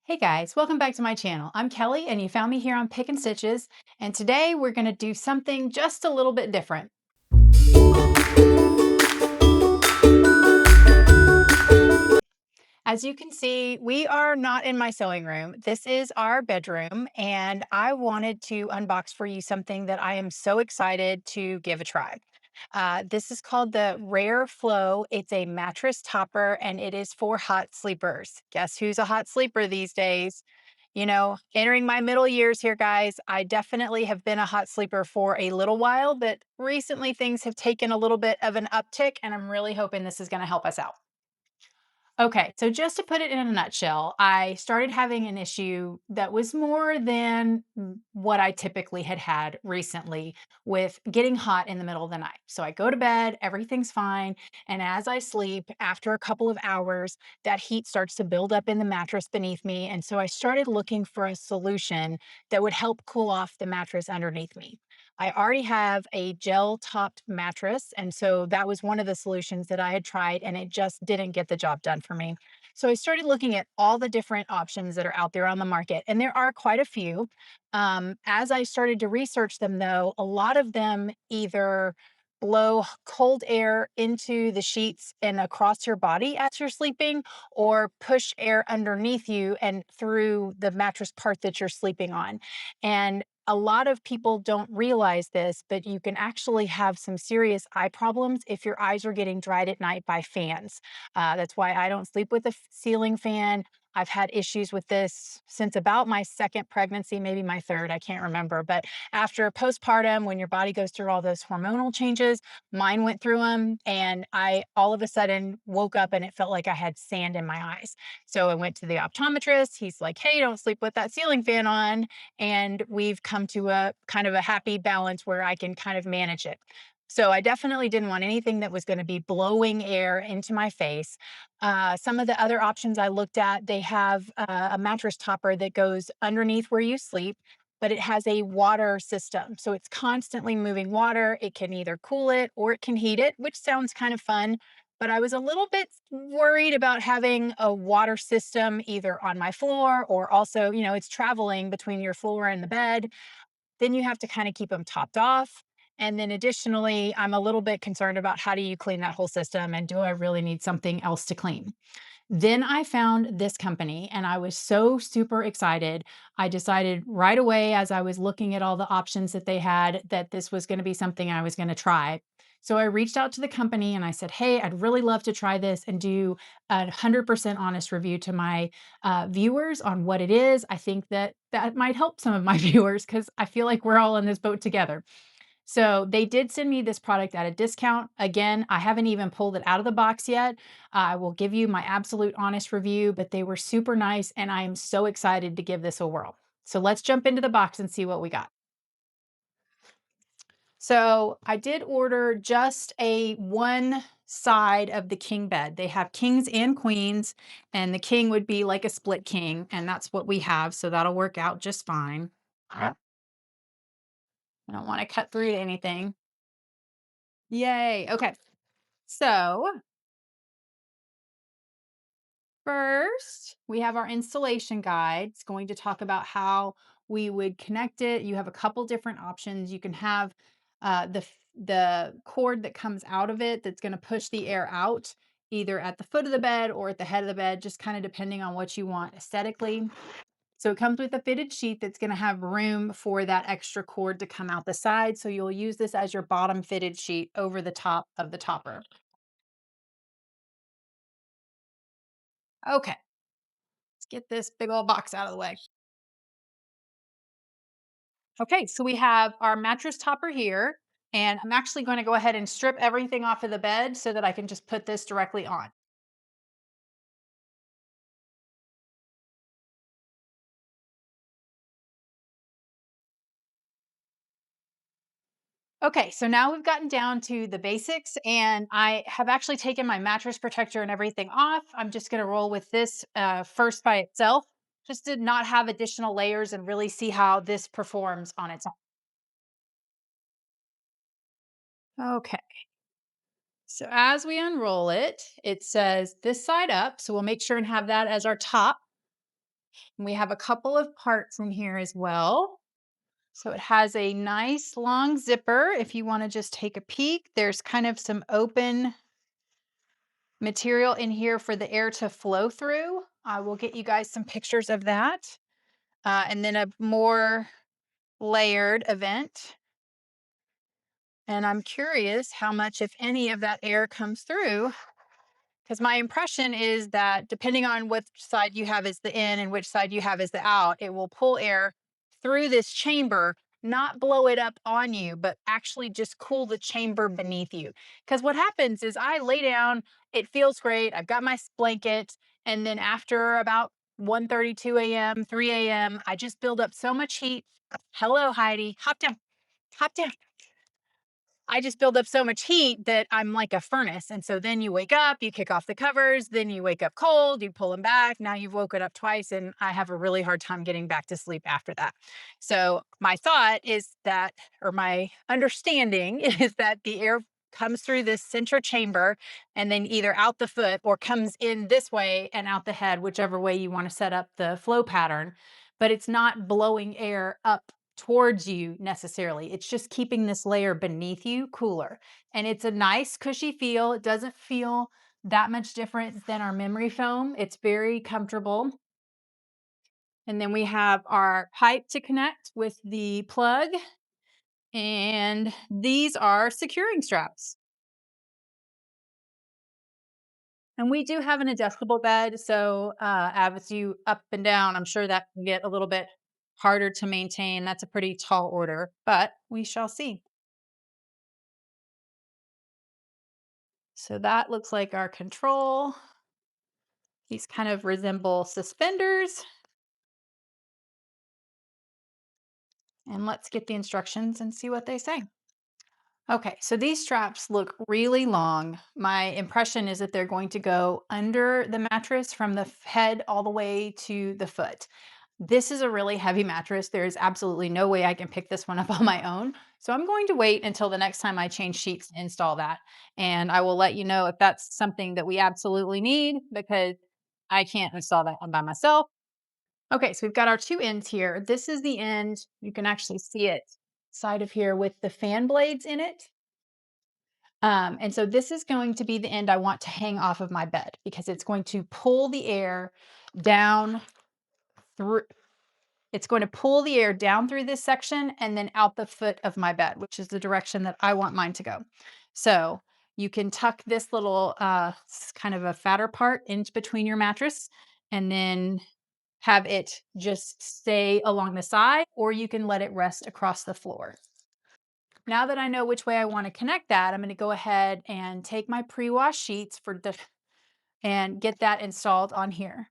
Hey guys, welcome back to my channel. I'm Kelly and you found me here on Pick and Stitches, and today we're going to do something just a little bit different. As you can see, we are not in my sewing room. This is our bedroom, and I wanted to unbox for you something that I am so excited to give a try. This is called the Rairflow. It's a mattress topper and it is for hot sleepers. Guess who's a hot sleeper these days? Entering my middle years here, guys, I definitely have been a hot sleeper for a little while, but recently things have taken a little bit of an uptick, and I'm really hoping this is going to help us out. Okay, so just to put it in a nutshell, I started having an issue that was more than what I typically had had recently with getting hot in the middle of the night. So I go to bed, everything's fine. And as I sleep, after a couple of hours, that heat starts to build up in the mattress beneath me. And so I started looking for a solution that would help cool off the mattress underneath me. I already have a gel topped mattress. And so that was one of the solutions that I had tried, and it just didn't get the job done for me. So I started looking at all the different options that are out there on the market, and there are quite a few. As I started to research them, though, a lot of them either blow cold air into the sheets and across your body as you're sleeping, or push air underneath you and through the mattress part that you're sleeping on. And a lot of people don't realize this, but you can actually have some serious eye problems if your eyes are getting dried at night by fans. That's why I don't sleep with a ceiling fan. I've had issues with this since about my second pregnancy, maybe my third, I can't remember. But after postpartum, when your body goes through all those hormonal changes, mine went through them. And I all of a sudden woke up and it felt like I had sand in my eyes. So I went to the optometrist. He's like, hey, don't sleep with that ceiling fan on, and we've come to a kind of a happy balance where I can kind of manage it. So I definitely didn't want anything that was going to be blowing air into my face. Some of the other options I looked at, they have a mattress topper that goes underneath where you sleep, but it has a water system. So it's constantly moving water. It can either cool it or it can heat it, which sounds kind of fun. But I was a little bit worried about having a water system either on my floor, or also, it's traveling between your floor and the bed. Then you have to kind of keep them topped off. And then additionally, I'm a little bit concerned about how do you clean that whole system, and do I really need something else to clean? Then I found this company and I was so super excited. I decided right away, as I was looking at all the options that they had, that this was going to be something I was going to try. So I reached out to the company and I said, hey, I'd really love to try this and do a 100% honest review to my viewers on what it is. I think that that might help some of my viewers because I feel like we're all in this boat together. So they did send me this product at a discount. Again, I haven't even pulled it out of the box yet. I will give you my absolute honest review, but they were super nice and I am so excited to give this a whirl. So let's jump into the box and see what we got. So I did order just a one side of the king bed. They have kings and queens, and the king would be like a split king, and that's what we have. So that'll work out just fine. I don't want to cut through to anything. Yay. Okay. So first, we have our installation guide. It's going to talk about how we would connect it. You have a couple different options. You can have the cord that comes out of it that's going to push the air out, either at the foot of the bed or at the head of the bed, just kind of depending on what you want aesthetically. So it comes with a fitted sheet that's going to have room for that extra cord to come out the side. So you'll use this as your bottom fitted sheet over the top of the topper. Okay, let's get this big old box out of the way. Okay, so we have our mattress topper here, and I'm actually going to go ahead and strip everything off of the bed so that I can just put this directly on. Okay, so now we've gotten down to the basics, and I have actually taken my mattress protector and everything off. I'm just going to roll with this first by itself, just to not have additional layers and really see how this performs on its own. Okay, so as we unroll it, it says this side up, so we'll make sure and have that as our top. And we have a couple of parts in here as well. So it has a nice long zipper. If you want to just take a peek, there's kind of some open material in here for the air to flow through. I will get you guys some pictures of that. And then a more layered event. And I'm curious how much, if any, of that air comes through. Because my impression is that depending on which side you have as the in and which side you have as the out, it will pull air through this chamber, not blow it up on you, but actually just cool the chamber beneath you. Because what happens is I lay down, it feels great. I've got my blanket. And then after about 1:32 a.m., 3 a.m., I just build up so much heat. Hello, Heidi. Hop down. Hop down. I just build up so much heat that I'm like a furnace. And so then you wake up, you kick off the covers, then you wake up cold, you pull them back. Now you've woken up twice, and I have a really hard time getting back to sleep after that. So my thought is that, or my understanding is that the air comes through this center chamber and then either out the foot or comes in this way and out the head, whichever way you want to set up the flow pattern. But it's not blowing air up towards you necessarily. It's just keeping this layer beneath you cooler. And it's a nice cushy feel. It doesn't feel that much different than our memory foam. It's very comfortable. And then we have our pipe to connect with the plug. And these are securing straps. And we do have an adjustable bed. So as you up and down, I'm sure that can get a little bit harder to maintain. That's a pretty tall order, but we shall see. So that looks like our control. These kind of resemble suspenders. And let's get the instructions and see what they say. Okay, so these straps look really long. My impression is that they're going to go under the mattress from the head all the way to the foot. This is a really heavy mattress. There is absolutely no way I can pick this one up on my own. So I'm going to wait until the next time I change sheets to install that. And I will let you know if that's something that we absolutely need, because I can't install that one by myself. Okay, so we've got our two ends here. This is the end. You can actually see it side of here with the fan blades in it. And so this is going to be the end I want to hang off of my bed, because it's going to pull the air down through. It's going to pull the air down through this section and then out the foot of my bed, which is the direction that I want mine to go. So you can tuck this little kind of a fatter part in between your mattress, and then have it just stay along the side, or you can let it rest across the floor. Now that I know which way I want to connect that, I'm going to go ahead and take my pre-wash sheets and get that installed on here.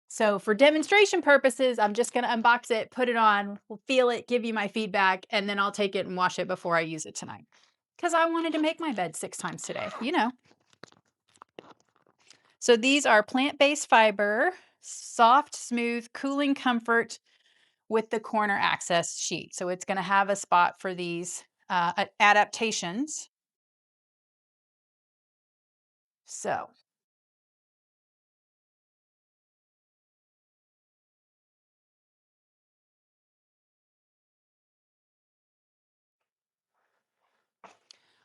So for demonstration purposes, I'm just going to unbox it, put it on, we'll feel it, give you my feedback, and then I'll take it and wash it before I use it tonight. Because I wanted to make my bed 6 times today, you know. So these are plant-based fiber, soft, smooth, cooling comfort with the corner access sheet. So it's going to have a spot for these adaptations. So,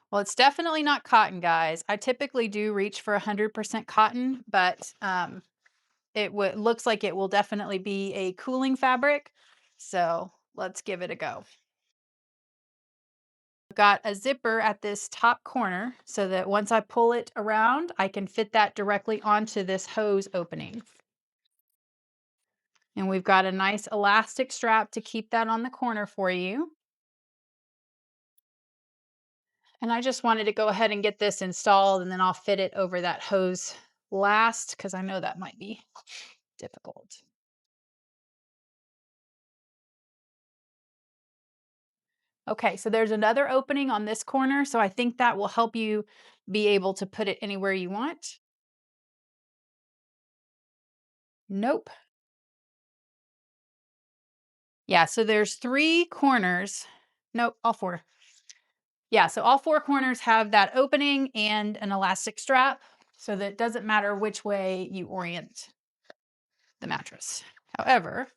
well, it's definitely not cotton, guys. I typically do reach for 100% cotton, but looks like it will definitely be a cooling fabric. So let's give it a go. I've got a zipper at this top corner so that once I pull it around, I can fit that directly onto this hose opening. And we've got a nice elastic strap to keep that on the corner for you. And I just wanted to go ahead and get this installed, and then I'll fit it over that hose last, because I know that might be difficult. Okay, so there's another opening on this corner, so I think that will help you be able to put it anywhere you want. Nope. Yeah, so there's 3 corners. Nope, all 4. Yeah, so all 4 corners have that opening and an elastic strap, so that it doesn't matter which way you orient. the mattress. However,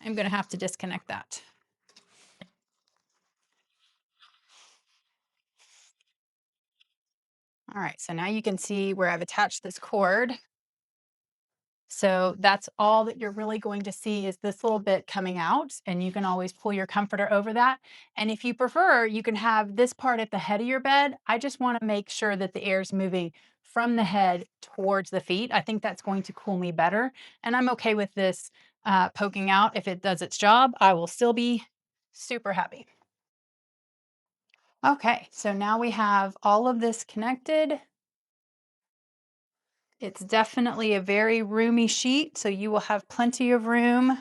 I'm going to have to disconnect that. All right, so now you can see where I've attached this cord. So that's all that you're really going to see is this little bit coming out, and you can always pull your comforter over that. And if you prefer, you can have this part at the head of your bed. I just want to make sure that the air is moving from the head towards the feet. I think that's going to cool me better. And I'm okay with this poking out. If it does its job, I will still be super happy. Okay, so now we have all of this connected. It's definitely a very roomy sheet, so you will have plenty of room.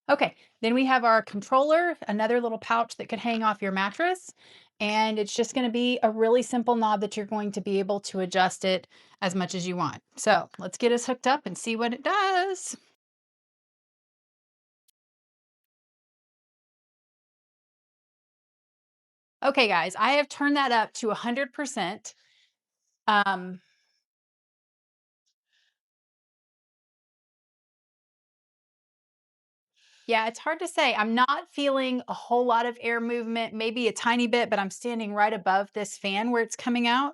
Okay, then we have our controller, another little pouch that could hang off your mattress. And it's just going to be a really simple knob that you're going to be able to adjust it as much as you want. So let's get us hooked up and see what it does. Okay, guys, I have turned that up to 100%. Um, Yeah, it's hard to say. I'm not feeling a whole lot of air movement, maybe a tiny bit, but I'm standing right above this fan where it's coming out.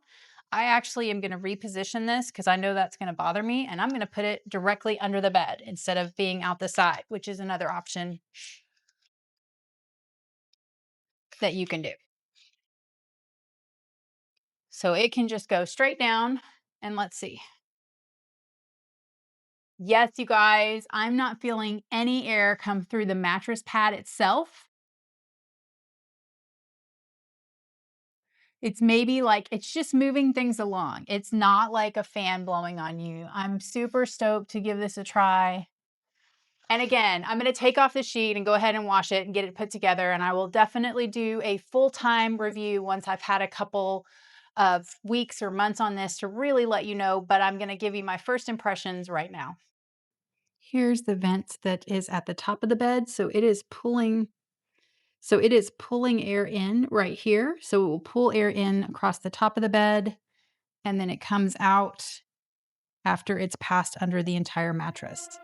I actually am going to reposition this because I know that's going to bother me, and I'm going to put it directly under the bed instead of being out the side, which is another option that you can do. So it can just go straight down, and let's see. Yes, you guys, I'm not feeling any air come through the mattress pad itself. It's maybe like it's just moving things along. It's not like a fan blowing on you. I'm super stoked to give this a try. And again, I'm going to take off the sheet and go ahead and wash it and get it put together. And I will definitely do a full-time review once I've had a couple of weeks or months on this to really let you know. But I'm going to give you my first impressions right now. Here's the vent that is at the top of the bed. So it is pulling air in right here. So it will pull air in across the top of the bed, and then it comes out after it's passed under the entire mattress.